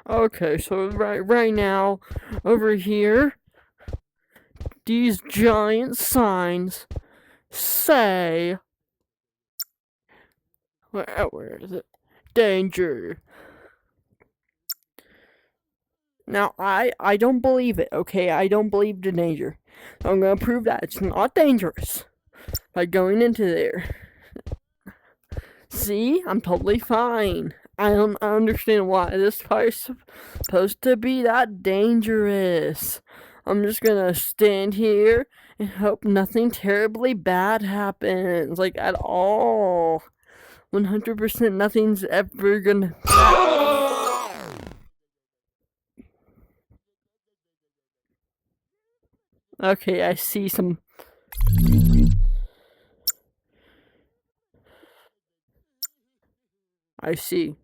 Okay, so right now, over here, these giant signs say, where is it? Danger. Now, I don't believe it, okay? I don't believe the danger. I'm gonna prove that it's not dangerous by going into there. See? I'm totally fine. I don't understand why this part is supposed to be that dangerous. I'm just gonna stand here and hope nothing terribly bad happens, like at all. 100% nothing's ever gonna happen. Okay, I see some. I see.